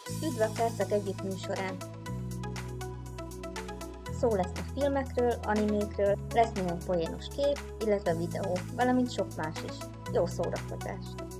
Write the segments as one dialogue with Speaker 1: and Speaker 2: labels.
Speaker 1: Üdv a Percek Egyik műsorán! Szó lesz a filmekről, animékről, lesz néhány poénos kép, illetve videó, valamint sok más is. Jó szórakozást!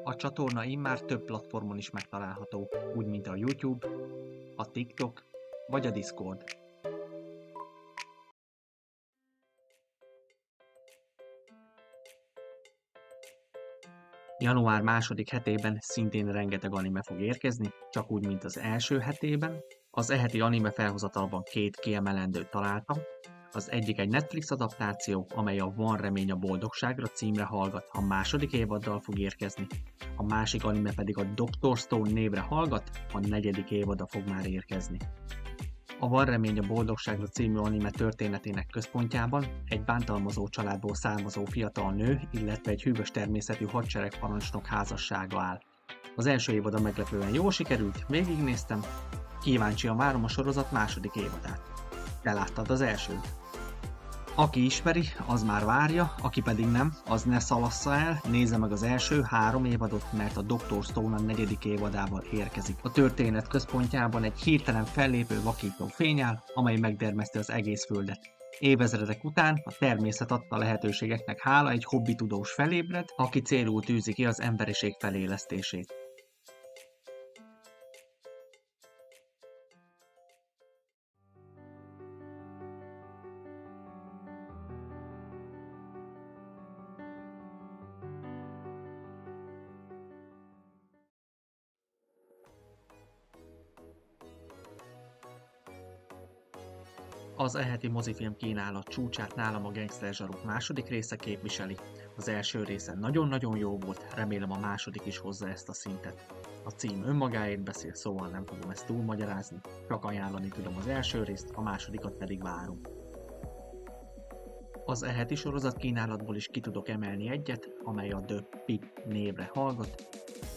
Speaker 2: A csatorna immár több platformon is megtalálható, úgy mint a YouTube, a TikTok vagy a Discord. Január második hetében szintén rengeteg anime fog érkezni, csak úgy, mint az első hetében. Az heti anime felhozatalban két kiemelendőt találtam. Az egyik egy Netflix adaptáció, amely a Van remény a boldogságra címre hallgat, a második évaddal fog érkezni. A másik anime pedig a Dr. Stone névre hallgat, a negyedik évada fog már érkezni. A Van remény a boldogságra című anime történetének központjában egy bántalmazó családból származó fiatal nő, illetve egy hűvös természetű hadseregparancsnok házassága áll. Az első évada meglepően jól sikerült, végignéztem, kíváncsian várom a sorozat második évadát. Te láttad az elsőt? Aki ismeri, az már várja, aki pedig nem, az ne szalassza el, nézze meg az első 3 évadot, mert a Dr. Stone a negyedik évadával érkezik. A történet központjában egy hirtelen fellépő vakító fény áll, amely megdermeszti az egész földet. Évezredek után a természet adta lehetőségeknek hála egy hobbitudós felébred, aki célul tűzi ki az emberiség felélesztését. Az heti mozifilm kínálat csúcsát nálam a Gangster Zsaruk második része képviseli. Az első része nagyon-nagyon jó volt, remélem a második is hozza ezt a szintet. A cím önmagáért beszél, szóval nem fogom ezt túlmagyarázni, csak ajánlani tudom az első részt, a másodikat pedig várom. Az heti sorozat kínálatból is ki tudok emelni egyet, amely a The Pit névre hallgat.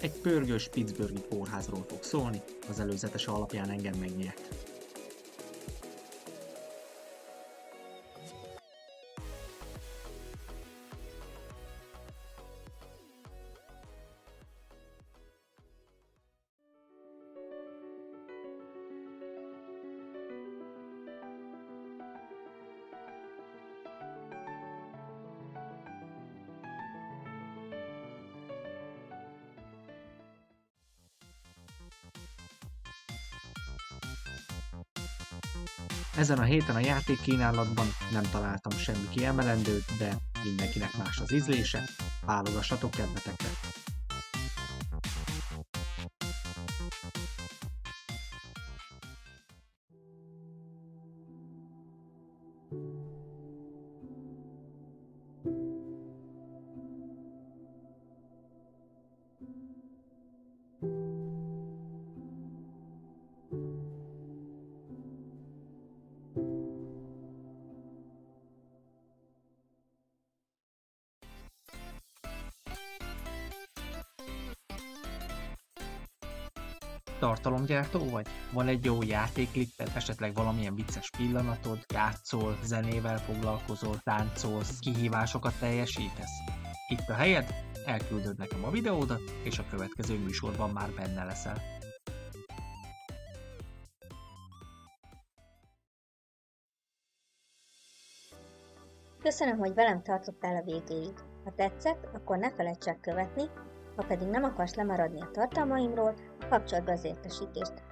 Speaker 2: Egy pörgős pittsburghi kórházról fog szólni, az előzetes alapján engem megnyert. Ezen a héten a játékkínálatban nem találtam semmi kiemelendőt, de mindenkinek más az ízlése, válogassatok kedvetekre! Tartalomgyártó vagy? Van egy jó játékklipped, esetleg valamilyen vicces pillanatod, játszol, zenével foglalkozol, táncolsz, kihívásokat teljesítesz? Itt a helyed, elküldöd nekem a videódat, és a következő műsorban már benne leszel.
Speaker 1: Köszönöm, hogy velem tartottál a végéig. Ha tetszett, akkor ne felejts el követni, ha pedig nem akarsz lemaradni a tartalmaimról, kapcsold be az értesítést.